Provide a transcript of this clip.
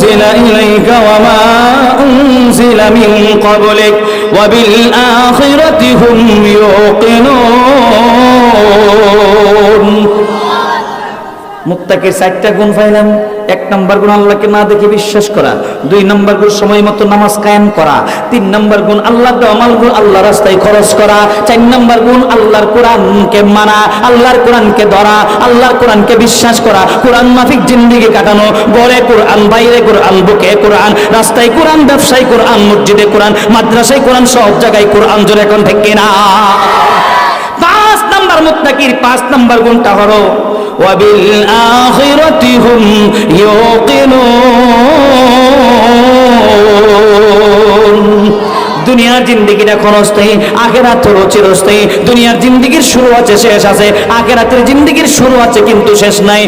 উনজিলা ইলাইকা ওয়া মা উনজিলা মিন ক্বাবলিক ওয়া বিল আখিরাতি হুম ইউকিনুন। মুত্তাকির চারটা গুণ পাইলাম। এক নম্বর গুণ আল্লাহকে না দেখে বিশ্বাস করা, দুই নম্বর গুণ সময় মতো নামাজ কায়েম করা, তিন নম্বর গুণ আল্লাহর আমালগুলো আল্লাহ রাস্তায় খরচ করা, চার নম্বর গুণ আল্লাহর কোরআনকে মানা, আল্লাহর কোরআনকে ধরা, আল্লাহর কোরআনকে বিশ্বাস করা, কোরআন মাফিক জিন্দেগি কাটানো, ঘরে কোরআন, বাইরে কোরআন, বুকে কোরআন, রাস্তায় কোরআন, ব্যবসায় কোরআন, মসজিদে কোরআন, মাদ্রাসায় কোরআন, সব জায়গায় কোরআন। জোরে এখন ঠিক কিনা? পাঁচ নম্বর মুত্তাকির পাঁচ নম্বর গুণটা হলো ওয়াবিল আখিরাতি হুম ইউকিনুন। দুনিয়ার জিন্দেগিটা ক্ষণস্থায়ী, আখিরাত হলো চিরস্থায়ী। দুনিয়ার জিন্দেগির শুরু আছে, শেষ আছে, আখিরাতের জিন্দেগির শুরু আছে কিন্তু শেষ নাই।